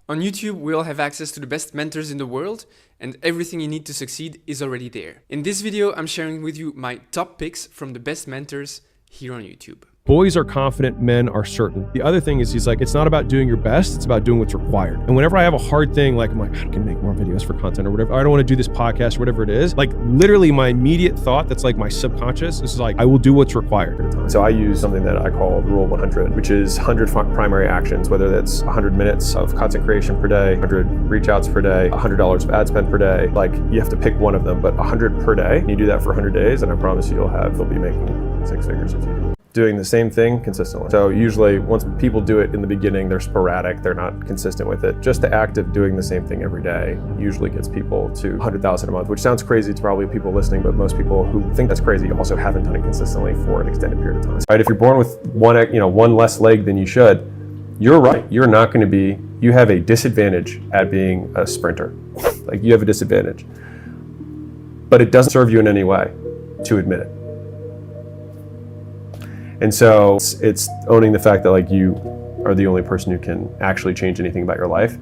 On YouTube, we all have access to the best mentors in the world, and everything you need to succeed is already there. In this video, I'm sharing with you my top picks from the best mentors here on YouTube. Boys are confident, men are certain. The other thing is he's like, it's not about doing your best, it's about doing what's required. And whenever I have a hard thing, like I'm like, I can make more videos for content or whatever. I don't want to do this podcast or whatever it is. Like literally my immediate thought that's like my subconscious is like, I will do what's required. So I use something that I call the Rule 100, which is 100 primary actions, whether that's 100 minutes of content creation per day, 100 reach outs per day, $100 of ad spend per day. Like you have to pick one of them, but 100 per day. And you do that for 100 days, and I promise you'll be making 6 figures if you do. Doing the same thing consistently. So usually once people do it in the beginning, they're sporadic, they're not consistent with it. Just the act of doing the same thing every day usually gets people to 100,000 a month, which sounds crazy to probably people listening, but most people who think that's crazy also haven't done it consistently for an extended period of time. Right? If you're born with one less leg than you should, you're right. You're not going to be, you have a disadvantage at being a sprinter. Like you have a disadvantage, but it doesn't serve you in any way to admit it. And so it's owning the fact that like you are the only person who can actually change anything about your life,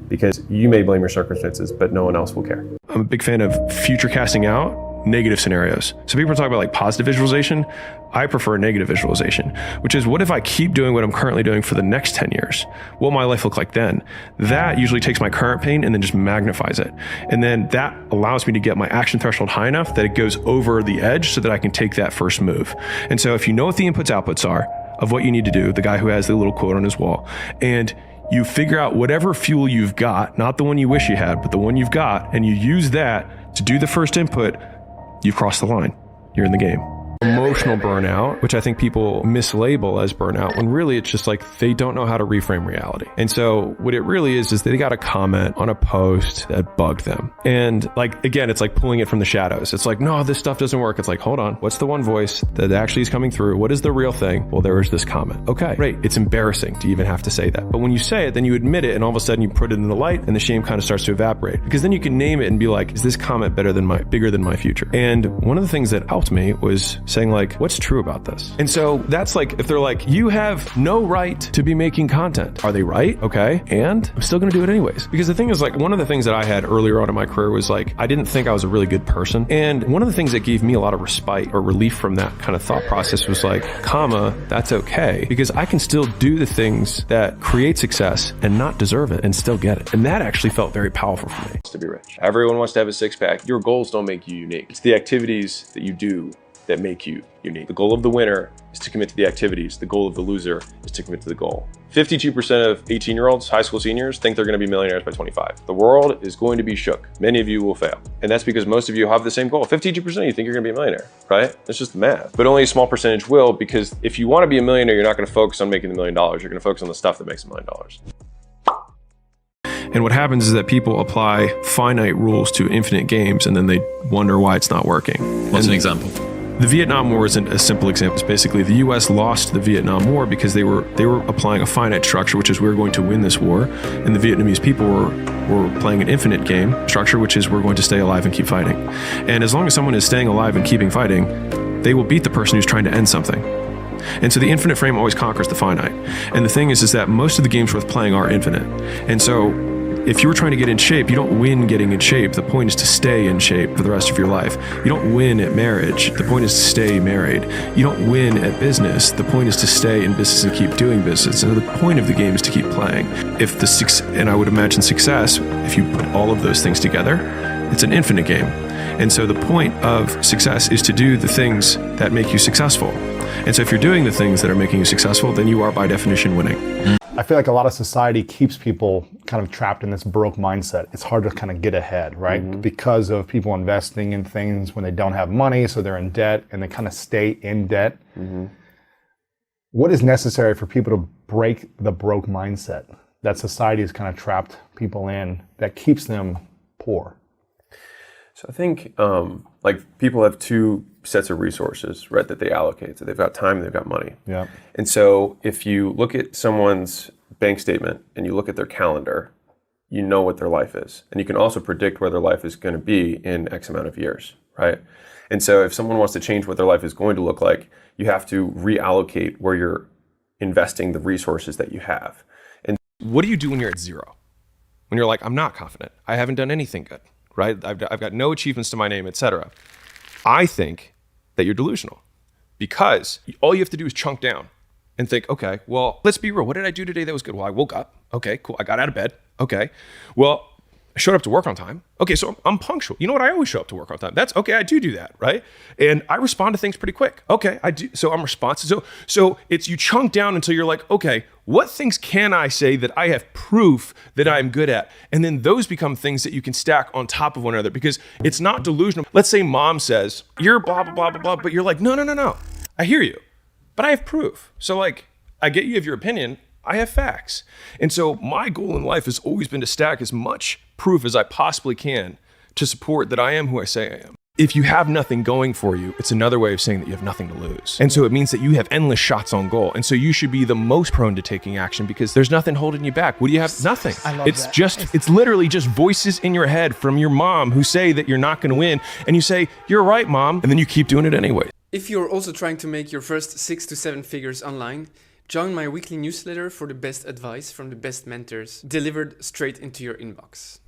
because you may blame your circumstances, but no one else will care. I'm a big fan of future casting out negative scenarios. So people talk about like positive visualization. I prefer negative visualization, which is what if I keep doing what I'm currently doing for the next 10 years? What will my life look like then? That usually takes my current pain and then just magnifies it. And then that allows me to get my action threshold high enough that it goes over the edge so that I can take that first move. And so if you know what the inputs outputs are of what you need to do, the guy who has the little quote on his wall, and you figure out whatever fuel you've got, not the one you wish you had, but the one you've got, and you use that to do the first input, you've crossed the line. You're in the game. Emotional burnout, which I think people mislabel as burnout, when really it's just like they don't know how to reframe reality. And so what it really is they got a comment on a post that bugged them. And like, again, it's like pulling it from the shadows. It's like, no, this stuff doesn't work. It's like, hold on, what's the one voice that actually is coming through? What is the real thing? Well, there was this comment. Okay, great. It's embarrassing to even have to say that. But when you say it, then you admit it, and all of a sudden you put it in the light, and the shame kind of starts to evaporate. Because then you can name it and be like, is this comment bigger than my future? And one of the things that helped me was saying like, what's true about this? And so that's like, if they're like, you have no right to be making content. Are they right? Okay. And I'm still going to do it anyways. Because the thing is like, one of the things that I had earlier on in my career was like, I didn't think I was a really good person. And one of the things that gave me a lot of respite or relief from that kind of thought process was like, that's okay. Because I can still do the things that create success and not deserve it and still get it. And that actually felt very powerful for me. To be rich. Everyone wants to have a six pack. Your goals don't make you unique. It's the activities that you do that make you unique. The goal of the winner is to commit to the activities. The goal of the loser is to commit to the goal. 52% of 18-year-olds, high school seniors, think they're going to be millionaires by 25. The world is going to be shook. Many of you will fail. And that's because most of you have the same goal. 52% of you think you're going to be a millionaire, right? That's just the math. But only a small percentage will, because if you want to be a millionaire, you're not going to focus on making the $1 million. You're going to focus on the stuff that makes $1 million. And what happens is that people apply finite rules to infinite games, and then they wonder why it's not working. What's an example? The Vietnam War isn't a simple example. It's basically the US lost the Vietnam War because they were applying a finite structure, which is we're going to win this war. And the Vietnamese people were playing an infinite game structure, which is we're going to stay alive and keep fighting. And as long as someone is staying alive and keeping fighting, they will beat the person who's trying to end something. And so the infinite frame always conquers the finite. And the thing is that most of the games worth playing are infinite. And so if you were trying to get in shape, you don't win getting in shape. The point is to stay in shape for the rest of your life. You don't win at marriage. The point is to stay married. You don't win at business. The point is to stay in business and keep doing business. And the point of the game is to keep playing. And I would imagine success, if you put all of those things together, it's an infinite game. And so the point of success is to do the things that make you successful. And so if you're doing the things that are making you successful, then you are by definition winning. I feel like a lot of society keeps people kind of trapped in this broke mindset. It's hard to kind of get ahead, right? Because of people investing in things when they don't have money, so they're in debt, and they kind of stay in debt. What is necessary for people to break the broke mindset that society has kind of trapped people in that keeps them poor? So I think like people have two sets of resources, right, that they allocate. So they've got time and they've got money. Yeah. And so if you look at someone's bank statement and you look at their calendar, you know what their life is. And you can also predict where their life is going to be in X amount of years, right? And so if someone wants to change what their life is going to look like, you have to reallocate where you're investing the resources that you have. And What do you do when you're at zero? when you're like, I'm not confident. I haven't done anything good, right? I've got no achievements to my name, etc. I think that you're delusional because all you have to do is chunk down and think, okay, well, let's be real. What did I do today that was good? Well, I woke up. Okay, cool. I got out of bed. Okay. Well, I showed up to work on time. Okay, so I'm punctual. You know what? I always show up to work on time. That's okay. I do that, right? And I respond to things pretty quick. Okay, I do. So I'm responsive. So it's you chunk down until you're like, okay, what things can I say that I have proof that I'm good at? And then those become things that you can stack on top of one another because it's not delusional. Let's say mom says, you're blah, blah, blah, blah, blah, but you're like, no. I hear you, but I have proof. So like, I get you have your opinion. I have facts. And so my goal in life has always been to stack as much proof as I possibly can to support that I am who I say I am. If you have nothing going for you, it's another way of saying that you have nothing to lose. And so it means that you have endless shots on goal. And so you should be the most prone to taking action because there's nothing holding you back. What do you have? Nothing. I love that. It's literally just voices in your head from your mom who say that you're not going to win. And you say, you're right, mom. And then you keep doing it anyway. If you're also trying to make your first 6 to 7 figures online, join my weekly newsletter for the best advice from the best mentors delivered straight into your inbox.